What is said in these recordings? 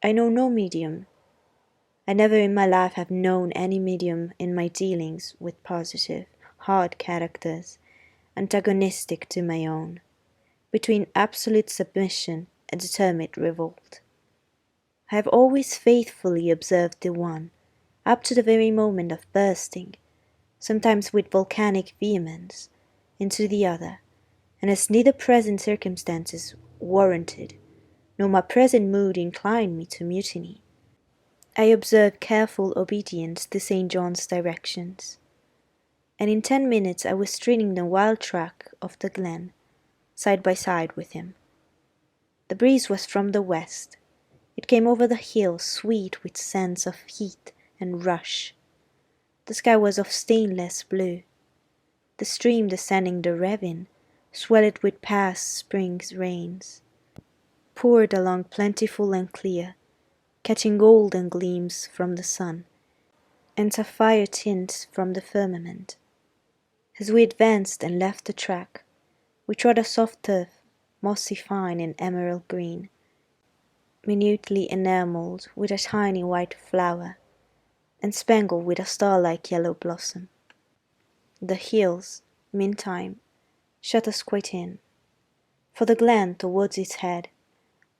I know no medium. I never in my life have known any medium in my dealings with positive, hard characters, antagonistic to my own, between absolute submission and determined revolt. I have always faithfully observed the one, up to the very moment of bursting, sometimes with volcanic vehemence, into the other, and as neither present circumstances warranted, nor my present mood inclined me to mutiny, I observed careful obedience to St. John's directions, and in 10 minutes I was treading the wild track of the glen, side by side with him. The breeze was from the west. It came over the hill sweet with scents of heath and rush. The sky was of stainless blue. The stream descending the ravine, swelled with past spring's rains, poured along plentiful and clear, catching golden gleams from the sun, and sapphire tints from the firmament. As we advanced and left the track, we trod a soft turf, mossy fine and emerald green, minutely enamelled with a tiny white flower, and spangled with a star-like yellow blossom. The hills, meantime, shut us quite in, for the glen towards its head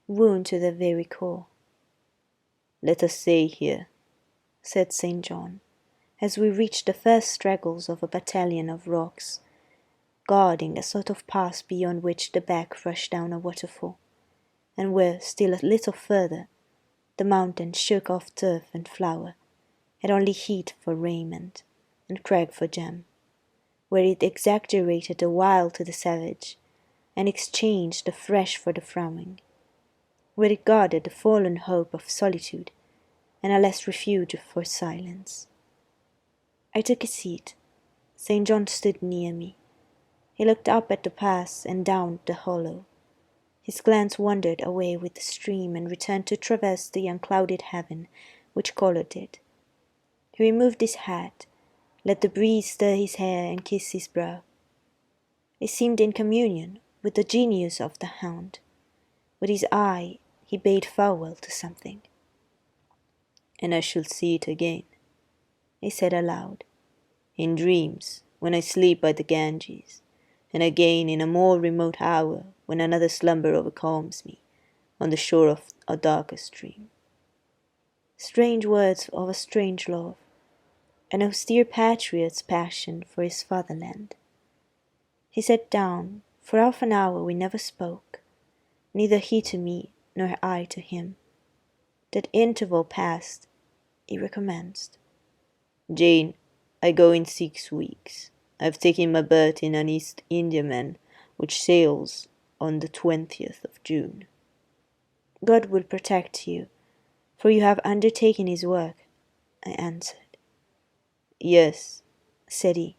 wound to the very core. "Let us stay here," said St. John, as we reached the first straggles of a battalion of rocks, guarding a sort of pass beyond which the beck rushed down a waterfall, and where, still a little further, the mountain shook off turf and flower, had only heath for raiment, and crag for gem, where it exaggerated the wild to the savage, and exchanged the fresh for the frowning, where it guarded the fallen hope of solitude, and a less refuge for silence. I took a seat. St. John stood near me. He looked up at the pass and down the hollow. His glance wandered away with the stream and returned to traverse the unclouded heaven which coloured it. He removed his hat, let the breeze stir his hair and kiss his brow. He seemed in communion with the genius of the hound. With his eye he bade farewell to something. "And I shall see it again," he said aloud, "in dreams, when I sleep by the Ganges, and again in a more remote hour when another slumber overcomes me, on the shore of a darker stream." Strange words of a strange love, an austere patriot's passion for his fatherland. He sat down. For half an hour we never spoke, neither he to me nor I to him. That interval past, he recommenced. "Jane, I go in 6 weeks. I've taken my berth in an East Indiaman which sails on the 20th of June. God will protect you, for you have undertaken his work, I answered. Yes, said he.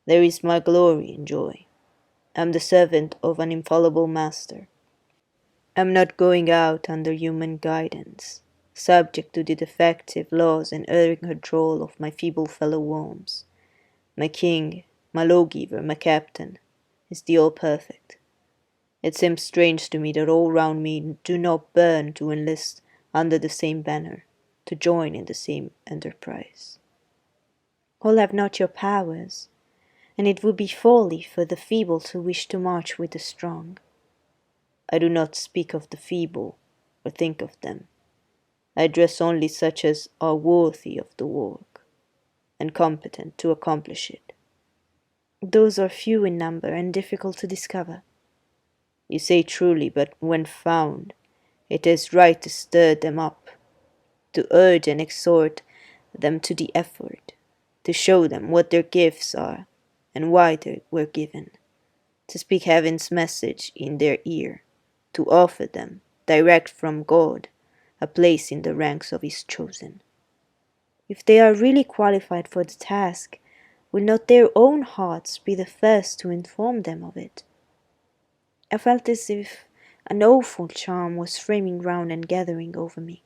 There is my glory and joy. I am the servant of an infallible master. I am not going out under human guidance, subject to the defective laws and erring control of my feeble fellow-worms. My king, my lawgiver, my captain, is the all-perfect. It seems strange to me that all round me do not burn to enlist under the same banner, to join in the same enterprise. All have not your powers, and it would be folly for the feeble to wish to march with the strong. I do not speak of the feeble, or think of them. I address only such as are worthy of the work, and competent to accomplish it. Those are few in number and difficult to discover. You say truly, but when found, it is right to stir them up, to urge and exhort them to the effort, to show them what their gifts are and why they were given, to speak heaven's message in their ear, to offer them, direct from God, a place in the ranks of his chosen. If they are really qualified for the task, will not their own hearts be the first to inform them of it? I felt as if an awful charm was framing round and gathering over me.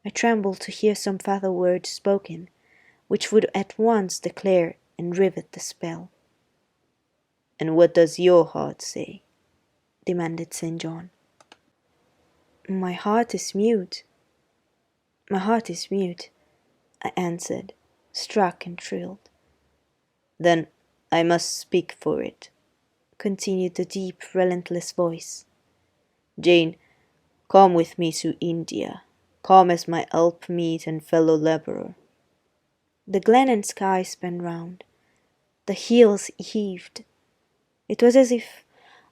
I trembled to hear some fatal word spoken, which would at once declare and rivet the spell. "And what does your heart say?" demanded St. John. My heart is mute. My heart is mute, I answered, struck and thrilled. Then I must speak for it, continued the deep, relentless voice. Jane, come with me to India. Come as my helpmeet and fellow labourer. The glen and sky spun round. The hills heaved. It was as if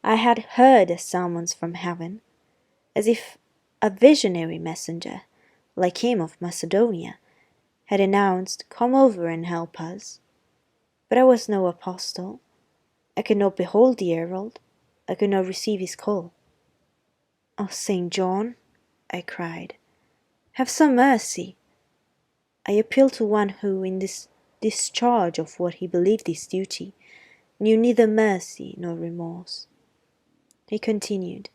I had heard a summons from heaven, as if a visionary messenger, like him of Macedonia, had announced, "Come over and help us." But I was no apostle. I could not behold the herald. I could not receive his call. "Oh, Saint John," I cried, "have some mercy." I appealed to one who, in this discharge of what he believed his duty, knew neither mercy nor remorse. He continued,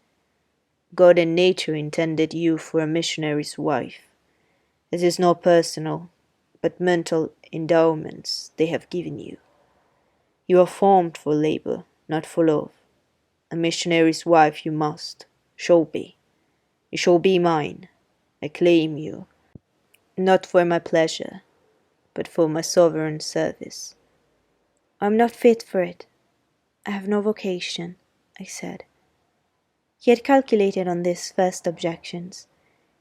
God and nature intended you for a missionary's wife. It is not personal, but mental endowments they have given you. You are formed for labor, not for love. A missionary's wife you must, shall be. You shall be mine. I claim you, not for my pleasure, but for my sovereign service. "I am not fit for it. I have no vocation," I said. He had calculated on these first objections.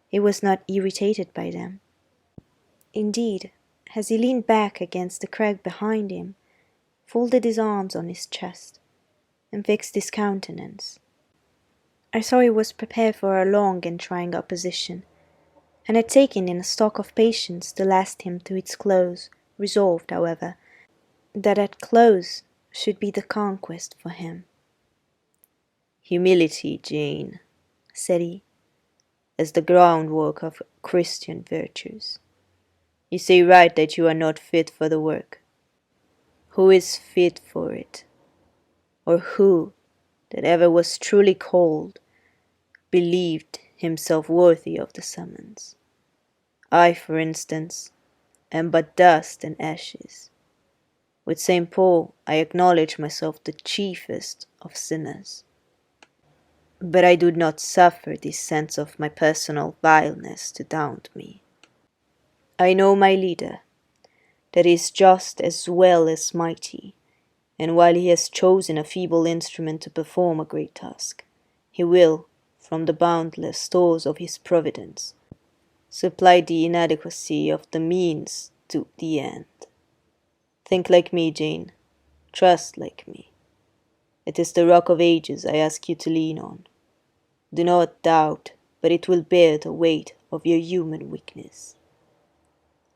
He was not irritated by them. Indeed, as he leaned back against the crag behind him, folded his arms on his chest, and fixed his countenance, I saw he was prepared for a long and trying opposition, and had taken in a stock of patience to last him to its close, resolved, however, that at close should be the conquest for him. Humility, Jane, said he, is the groundwork of Christian virtues. You say right that you are not fit for the work. Who is fit for it? Or who, that ever was truly called, believed himself worthy of the summons? I, for instance, am but dust and ashes. With St. Paul, I acknowledge myself the chiefest of sinners. But I do not suffer this sense of my personal vileness to daunt me. I know my leader, that he is just as well as mighty, and while he has chosen a feeble instrument to perform a great task, he will, from the boundless stores of his providence, supply the inadequacy of the means to the end. Think like me, Jane. Trust like me. It is the rock of ages I ask you to lean on. Do not doubt, but it will bear the weight of your human weakness.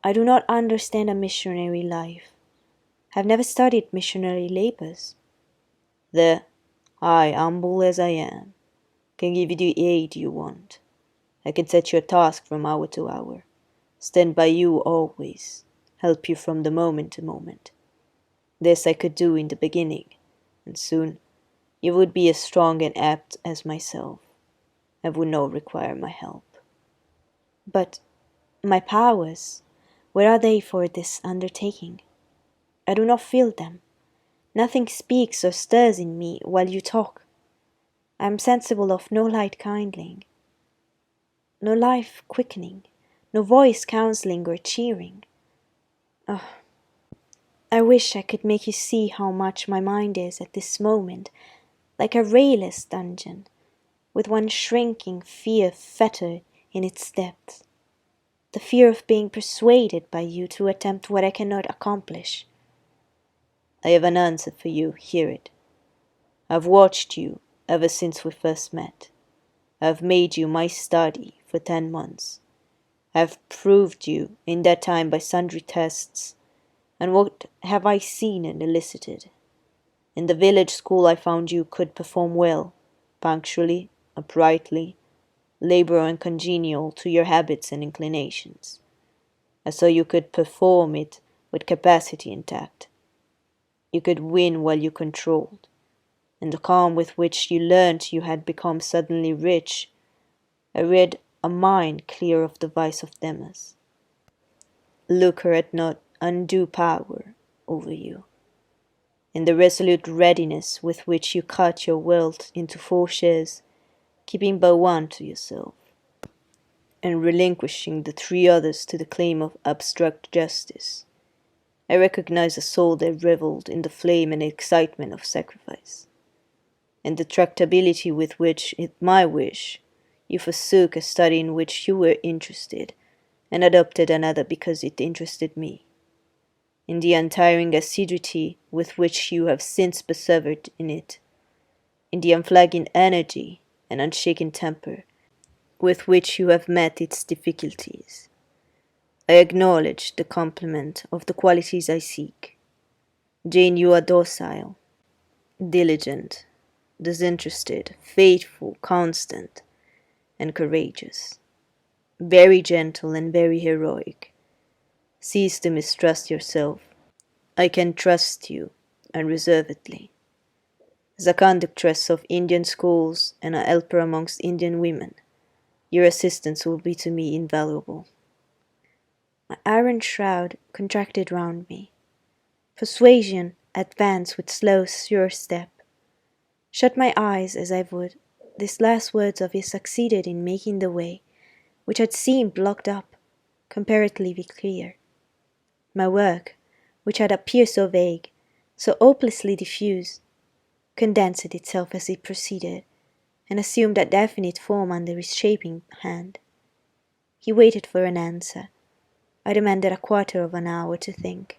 I do not understand a missionary life. I have never studied missionary labors. There, I, humble as I am, can give you the aid you want. I can set your task from hour to hour, stand by you always, help you from the moment to moment. This I could do in the beginning, and soon you would be as strong and apt as myself. I would not require my help. But my powers, where are they for this undertaking? I do not feel them. Nothing speaks or stirs in me while you talk. I am sensible of no light kindling, no life quickening, no voice counselling or cheering. Oh, I wish I could make you see how much my mind is at this moment like a rayless dungeon, with one shrinking fear fettered in its depths, the fear of being persuaded by you to attempt what I cannot accomplish. I have an answer for you, hear it. I have watched you ever since we first met. I have made you my study for 10 months. I have proved you in that time by sundry tests, and what have I seen and elicited? In the village school I found you could perform well, punctually, uprightly, labor uncongenial to your habits and inclinations. I saw you could perform it with capacity intact. You could win while you controlled. In the calm with which you learnt you had become suddenly rich, I read a mind clear of the vice of Demas. Lucre had not undue power over you. In the resolute readiness with which you cut your wealth into 4 shares, keeping but one to yourself, and relinquishing the three others to the claim of abstract justice. I recognize a soul that revelled in the flame and excitement of sacrifice, and the tractability with which, at my wish, you forsook a study in which you were interested, and adopted another because it interested me, in the untiring assiduity with which you have since persevered in it, in the unflagging energy and unshaken temper with which you have met its difficulties. I acknowledge the complement of the qualities I seek. Jane, you are docile, diligent, disinterested, faithful, constant, and courageous, very gentle and very heroic. Cease to mistrust yourself. I can trust you unreservedly. As a conductress of Indian schools and a helper amongst Indian women, your assistance will be to me invaluable. My iron shroud contracted round me. Persuasion advanced with slow, sure step. Shut my eyes as I would, these last words of his succeeded in making the way, which had seemed blocked up, comparatively clear. My work, which had appeared so vague, so hopelessly diffuse, condensed itself as it proceeded, and assumed a definite form under his shaping hand. He waited for an answer. I demanded a quarter of an hour to think,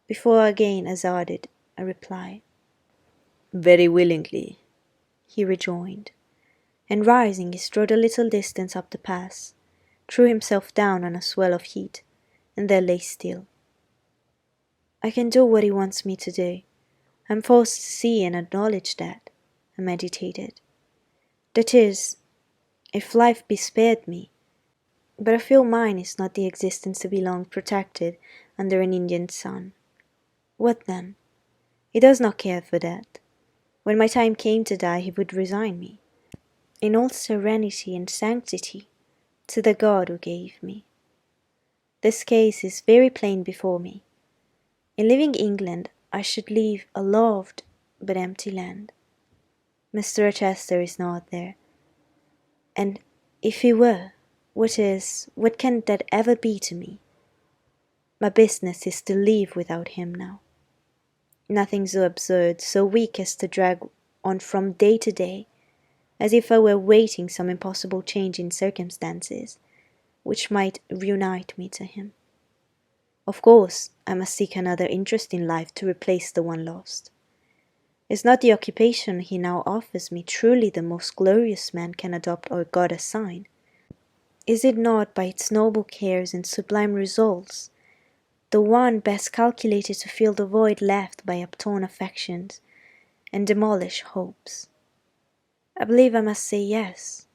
before again hazarded a reply. Very willingly, He rejoined, and rising he strode a little distance up the pass, threw himself down on a swell of heat, and there lay still. I can do what he wants me to do. I am forced to see and acknowledge that, I meditated. That is, if life be spared me, but I feel mine is not the existence to be long protected under an Indian sun. What then? He does not care for that. When my time came to die, he would resign me, in all serenity and sanctity, to the God who gave me. This case is very plain before me. In leaving England, I should leave a loved but empty land. Mr. Rochester is not there, and if he were, what can that ever be to me? My business is to live without him now. Nothing so absurd, so weak as to drag on from day to day, as if I were waiting some impossible change in circumstances, which might reunite me to him. Of course, I must seek another interest in life to replace the one lost. Is not the occupation he now offers me truly the most glorious man can adopt or God assign? Is it not, by its noble cares and sublime results, the one best calculated to fill the void left by uptorn affections and demolish hopes? I believe I must say yes,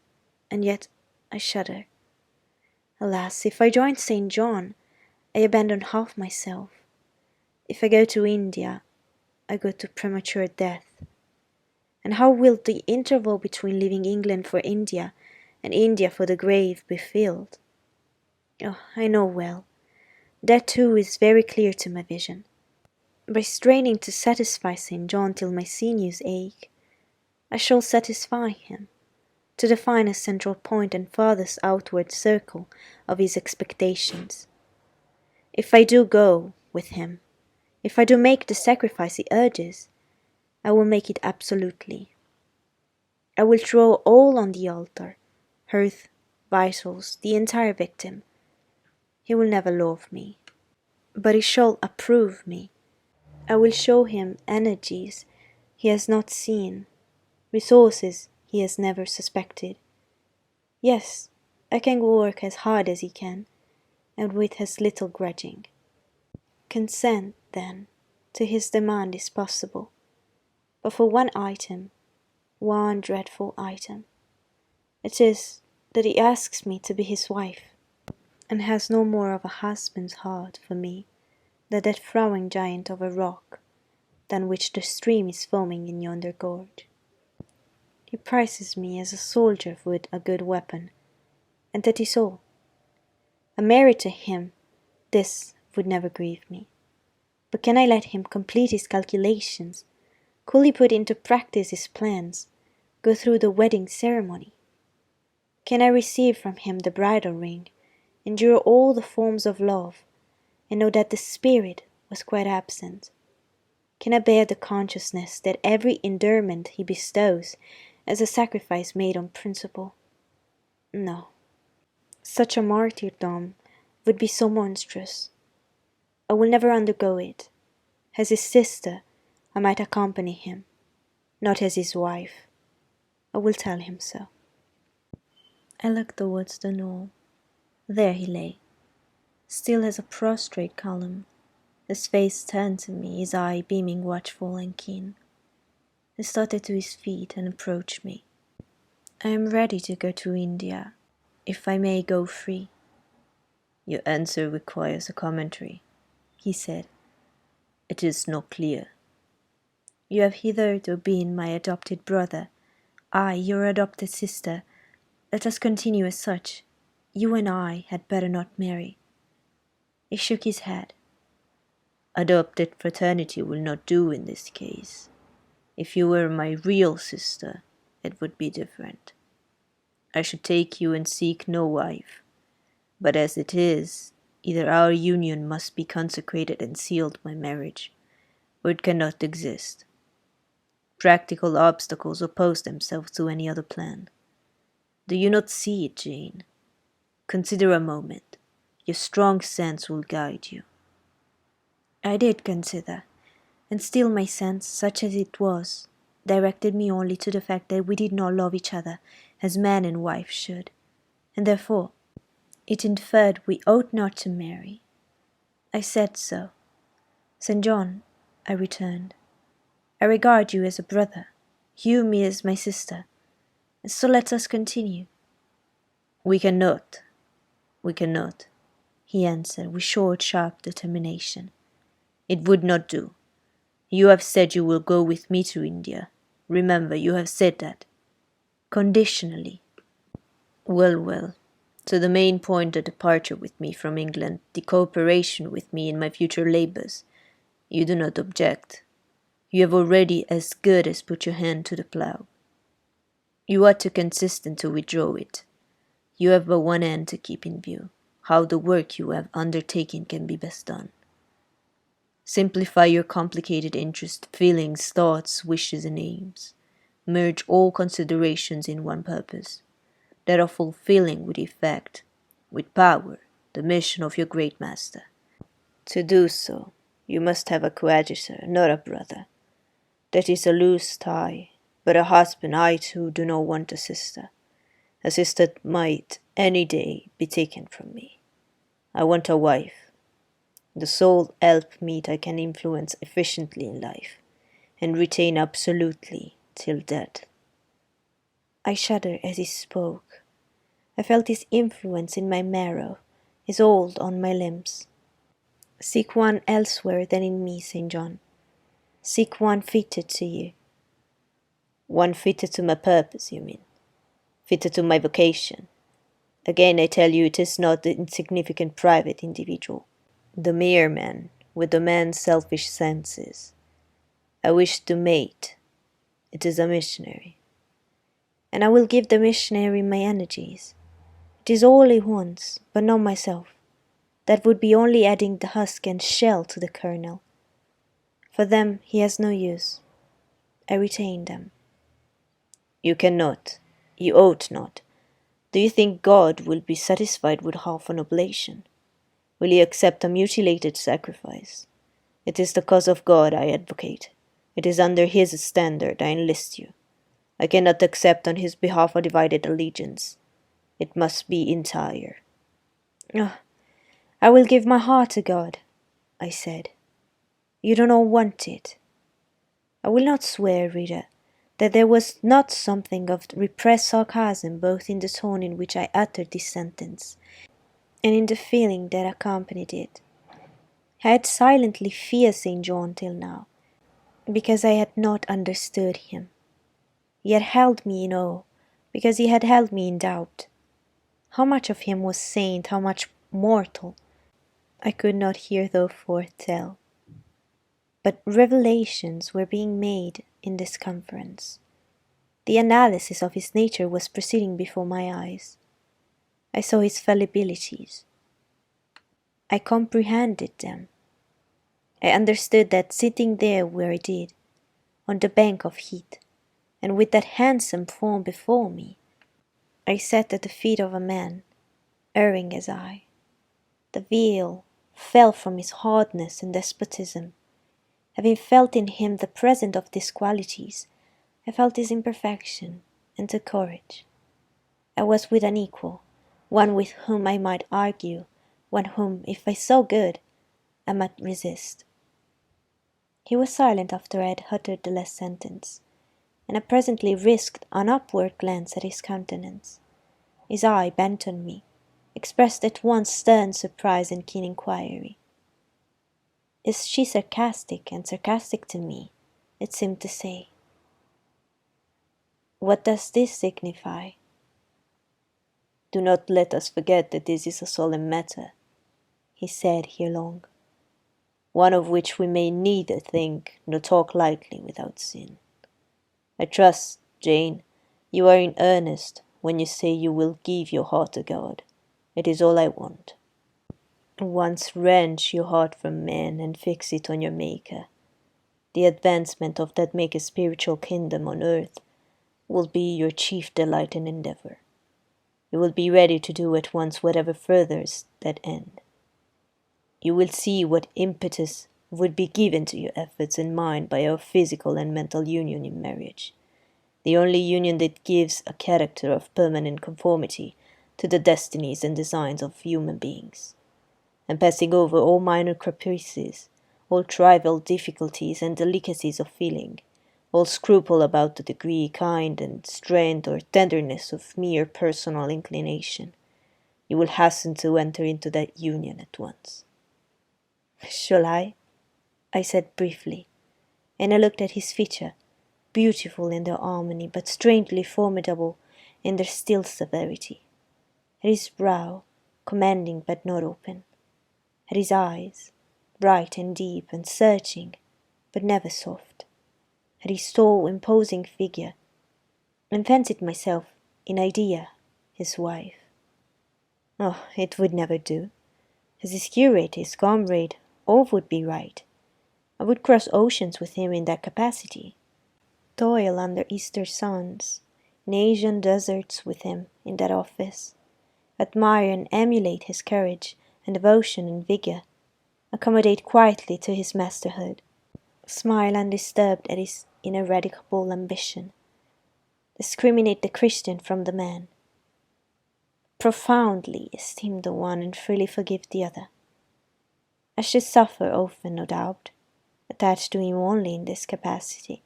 and yet I shudder. Alas, if I join St. John, I abandon half myself. If I go to India, I go to premature death. And how will the interval between leaving England for India and India for the grave be filled? Oh, I know well. That too is very clear to my vision. By straining to satisfy St. John till my sinews ache, I shall satisfy him, to the finest central point and farthest outward circle of his expectations. If I do go with him, if I do make the sacrifice he urges, I will make it absolutely. I will throw all on the altar, earth, vitals, the entire victim. He will never love me, but he shall approve me. I will show him energies he has not seen, resources he has never suspected. Yes, I can work as hard as he can, and with as little grudging. Consent, then, to his demand is possible, but for one item, one dreadful item. It is that he asks me to be his wife, and has no more of a husband's heart for me than that frowning giant of a rock, than which the stream is foaming in yonder gorge. He prizes me as a soldier would a good weapon, and that is all. A marriage to him, this would never grieve me. But can I let him complete his calculations, coolly put into practice his plans, go through the wedding ceremony? Can I receive from him the bridal ring, endure all the forms of love, and know that the spirit was quite absent? Can I bear the consciousness that every endearment he bestows is a sacrifice made on principle? No. Such a martyrdom would be so monstrous. I will never undergo it. As his sister, I might accompany him, not as his wife. I will tell him so. I looked towards the knoll. There he lay, still as a prostrate column, his face turned to me, his eye beaming watchful and keen. He started to his feet and approached me. I am ready to go to India, if I may go free. Your answer requires a commentary, he said. It is not clear. You have hitherto been my adopted brother, I your adopted sister. Let us continue as such. You and I had better not marry. He shook his head. Adopted fraternity will not do in this case. If you were my real sister, it would be different. I should take you and seek no wife. But as it is, either our union must be consecrated and sealed by marriage, or it cannot exist. Practical obstacles oppose themselves to any other plan. Do you not see it, Jane? Consider a moment. Your strong sense will guide you. I did consider, and still my sense, such as it was, directed me only to the fact that we did not love each other as man and wife should, and therefore it inferred we ought not to marry. I said so. St. John, I returned, I regard you as a brother, you me as my sister, and so let us continue. We cannot, he answered with short, sharp determination. It would not do. You have said you will go with me to India. Remember, you have said that. Conditionally. Well. To the main point, the departure with me from England, the cooperation with me in my future labours. You do not object. You have already as good as put your hand to the plough. You ought to consist and to withdraw it. You have but one end to keep in view, how the work you have undertaken can be best done. Simplify your complicated interests, feelings, thoughts, wishes, and aims. Merge all considerations in one purpose, that of fulfilling with effect, with power, the mission of your great master. To do so, you must have a coadjutor, not a brother. That is a loose tie, but a husband I too do not want a sister. A sister might, any day, be taken from me. I want a wife. The sole helpmeet I can influence efficiently in life, and retain absolutely till death. I shuddered as he spoke. I felt his influence in my marrow, his hold on my limbs. Seek one elsewhere than in me, St. John. Seek one fitted to you. One fitted to my purpose, you mean? Fitted to my vocation. Again I tell you, it is not the insignificant private individual, the mere man, with the man's selfish senses. I wish to mate. It is a missionary. And I will give the missionary my energies. It is all he wants, but not myself. That would be only adding the husk and shell to the kernel. For them he has no use. I retain them. You cannot. You ought not. Do you think God will be satisfied with half an oblation? Will he accept a mutilated sacrifice? It is the cause of God I advocate. It is under his standard I enlist you. I cannot accept on his behalf a divided allegiance. It must be entire. Oh, I will give my heart to God, I said. You do not want it. I will not swear, reader, that there was not something of repressed sarcasm both in the tone in which I uttered this sentence, and in the feeling that accompanied it. I had silently feared St. John till now, because I had not understood him. He had held me in awe, because he had held me in doubt. How much of him was saint, how much mortal, I could not heretofore tell. But revelations were being made in this conference. The analysis of his nature was proceeding before my eyes. I saw his fallibilities. I comprehended them. I understood that sitting there where I did, on the bank of heat, and with that handsome form before me, I sat at the feet of a man, erring as I. The veil fell from his hardness and despotism. Having felt in him the present of these qualities, I felt his imperfection and took courage. I was with an equal, one with whom I might argue, one whom, if I saw good, I might resist. He was silent after I had uttered the last sentence, and I presently risked an upward glance at his countenance. His eye, bent on me, expressed at once stern surprise and keen inquiry. Is she sarcastic, and sarcastic to me? It seemed to say. What does this signify? Do not let us forget that this is a solemn matter, he said ere long, one of which we may neither think nor talk lightly without sin. I trust, Jane, you are in earnest when you say you will give your heart to God. It is all I want. Once wrench your heart from man and fix it on your Maker. The advancement of that Maker's spiritual kingdom on earth will be your chief delight and endeavor. You will be ready to do at once whatever furthers that end. You will see what impetus would be given to your efforts and mine by our physical and mental union in marriage, the only union that gives a character of permanent conformity to the destinies and designs of human beings, and passing over all minor caprices, all trivial difficulties and delicacies of feeling, all scruple about the degree, kind, and strength or tenderness of mere personal inclination, you will hasten to enter into that union at once. Shall I? I said briefly, and I looked at his feature, beautiful in their harmony, but strangely formidable in their still severity. At his brow, commanding but not open. At his eyes, bright and deep and searching, but never soft. At his tall, imposing figure, and fancied myself, in idea, his wife. Oh, it would never do. As his curate, his comrade, all would be right. I would cross oceans with him in that capacity, toil under Easter suns, in Asian deserts with him in that office, admire and emulate his courage and devotion and vigor, accommodate quietly to his masterhood, smile undisturbed at his ineradicable ambition, discriminate the Christian from the man, profoundly esteem the one and freely forgive the other. I should suffer often, no doubt, attached to him only in this capacity.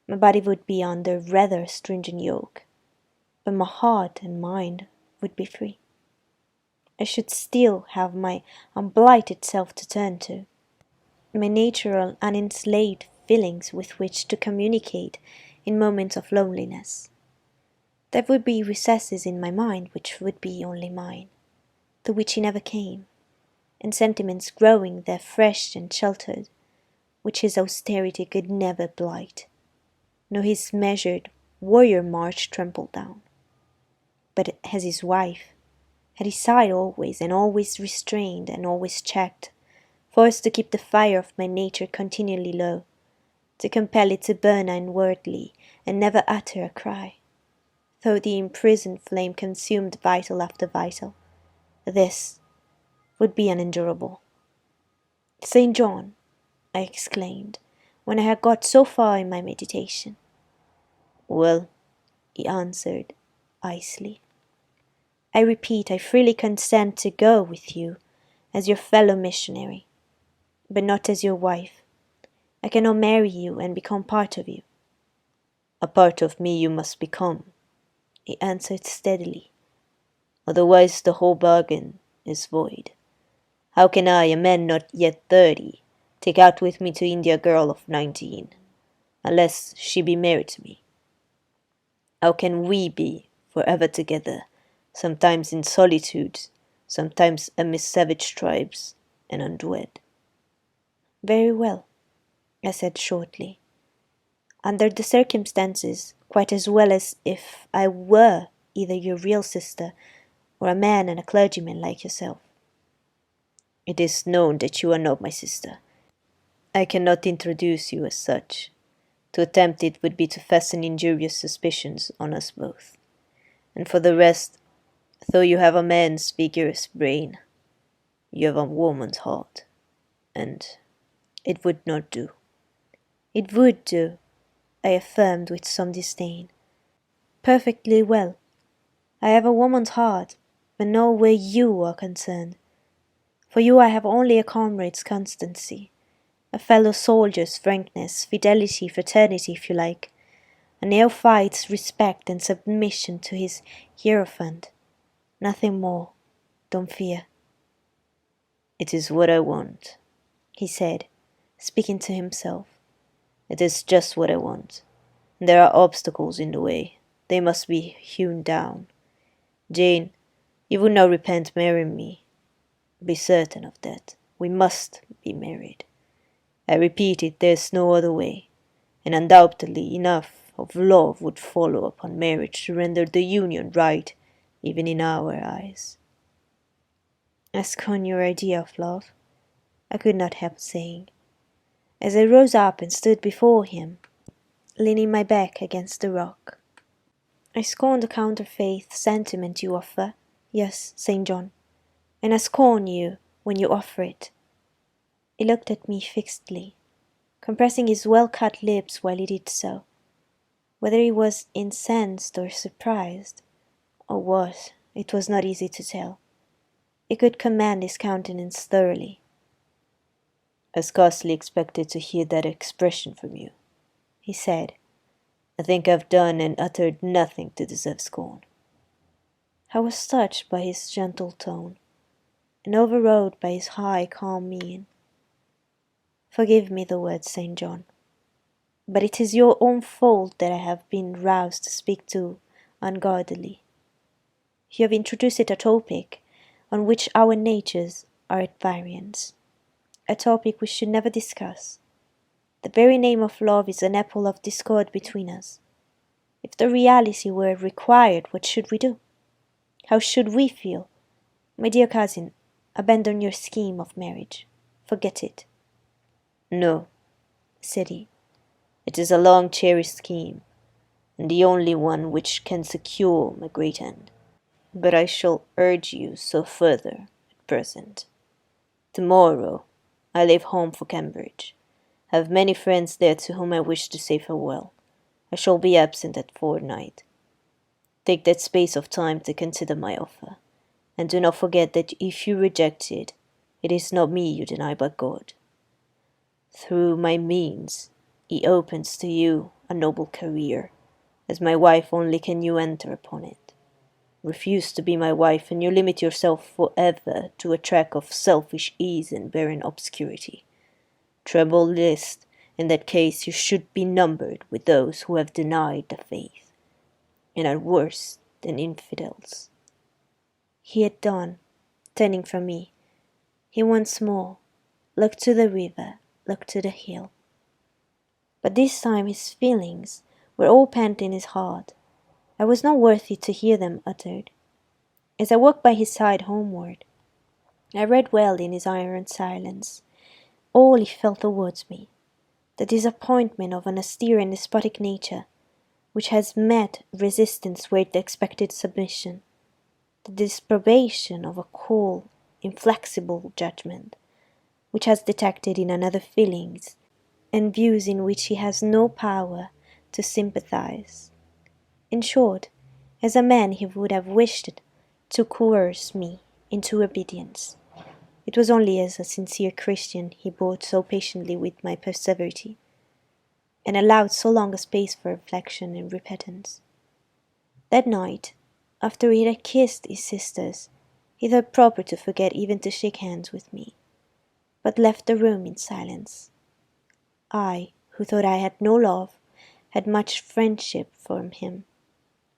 My body would be under rather stringent yoke, but my heart and mind would be free. I should still have my unblighted self to turn to, my natural unenslaved feelings with which to communicate in moments of loneliness. There would be recesses in my mind which would be only mine, to which he never came, and sentiments growing there fresh and sheltered, which his austerity could never blight, nor his measured warrior march trample down. But as his wife, at his side always, and always restrained and always checked, forced to keep the fire of my nature continually low, to compel it to burn inwardly and never utter a cry, though the imprisoned flame consumed vital after vital, this would be unendurable. St. John, I exclaimed, when I had got so far in my meditation. Well, he answered icily, I repeat, I freely consent to go with you as your fellow missionary, but not as your wife. I cannot marry you and become part of you. A part of me you must become, he answered steadily. Otherwise the whole bargain is void. How can I, a man not yet 30, take out with me to India a girl of 19, unless she be married to me? How can we be forever together, sometimes in solitude, sometimes amidst savage tribes, and unwed? Very well, I said shortly. Under the circumstances, quite as well as if I were either your real sister or a man and a clergyman like yourself. It is known that you are not my sister. I cannot introduce you as such. To attempt it would be to fasten injurious suspicions on us both. And for the rest, though you have a man's vigorous brain, you have a woman's heart, and it would not do. It would do, I affirmed with some disdain. Perfectly well. I have a woman's heart, but not where you are concerned. For you I have only a comrade's constancy, a fellow soldier's frankness, fidelity, fraternity, if you like, a neophyte's respect and submission to his hierophant. Nothing more, don't fear. It is what I want, he said, speaking to himself. It is just what I want. There are obstacles in the way. They must be hewn down. Jane, you would not repent marrying me. Be certain of that. We must be married. I repeat it, there is no other way, and undoubtedly enough of love would follow upon marriage to render the union right, even in our eyes. I scorn your idea of love, I could not help saying, as I rose up and stood before him, leaning my back against the rock. I scorn the counterfeit sentiment you offer, yes, St. John, and I scorn you when you offer it. He looked at me fixedly, compressing his well-cut lips while he did so. Whether he was incensed or surprised, or what, it was not easy to tell. He could command his countenance thoroughly. I scarcely expected to hear that expression from you, he said. I think I've done and uttered nothing to deserve scorn. I was touched by his gentle tone, and overawed by his high, calm mien. Forgive me the words, St. John, but it is your own fault that I have been roused to speak too unguardedly. You have introduced a topic on which our natures are at variance, a topic we should never discuss. The very name of love is an apple of discord between us. If the reality were required, what should we do? How should we feel? My dear cousin, abandon your scheme of marriage. Forget it. No, said he. It is a long-cherished scheme, and the only one which can secure my great end. But I shall urge you so further at present. Tomorrow I leave home for Cambridge. I have many friends there to whom I wish to say farewell. I shall be absent at fortnight. Take that space of time to consider my offer, and do not forget that if you reject it, it is not me you deny but God. Through my means, He opens to you a noble career. As my wife only can you enter upon it. Refuse to be my wife, and you limit yourself forever to a track of selfish ease and barren obscurity. Tremble lest, in that case, you should be numbered with those who have denied the faith, and are worse than infidels. He had done, turning from me. He once more looked to the river, looked to the hill. But this time his feelings were all pent in his heart. I was not worthy to hear them uttered. As I walked by his side homeward, I read well in his iron silence all he felt towards me, the disappointment of an austere and despotic nature, which has met resistance where it expected submission, the disapprobation of a cool, inflexible judgment, which has detected in another feelings and views in which he has no power to sympathize. In short, as a man he would have wished to coerce me into obedience. It was only as a sincere Christian he bore so patiently with my perseverity, and allowed so long a space for reflection and repentance. That night, after he had kissed his sisters, he thought proper to forget even to shake hands with me, but left the room in silence. I, who thought I had no love, had much friendship from him,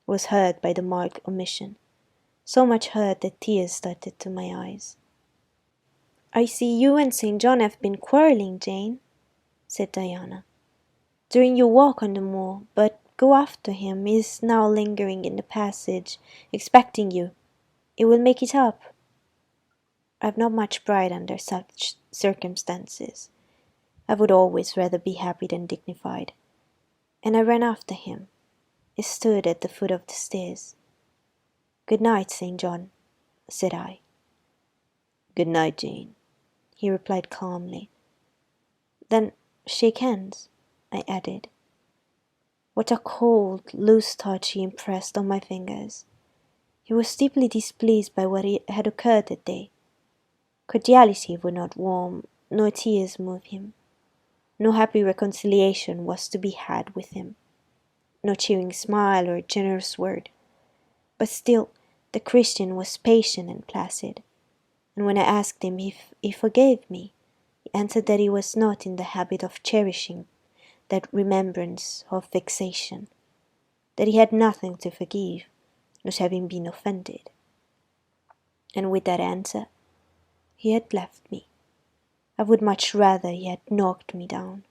was hurt by the marked omission, so much hurt that tears started to my eyes. "I see you and St. John have been quarrelling, Jane," said Diana, "during your walk on the moor, but go after him. He is now lingering in the passage, expecting you." It will make it up. I've not much pride under such circumstances. I would always rather be happy than dignified. And I ran after him. He stood at the foot of the stairs. "Good night, St. John," said I. "Good night, Jane," he replied calmly. "Then shake hands," I added. What a cold, loose touch he impressed on my fingers! He was deeply displeased by what had occurred that day. Cordiality would not warm, nor tears move him. No happy reconciliation was to be had with him, no cheering smile or generous word. But still the Christian was patient and placid, and when I asked him if he forgave me, he answered that he was not in the habit of cherishing that remembrance of vexation, that he had nothing to forgive, not having been offended. And with that answer he had left me. I would much rather he had knocked me down.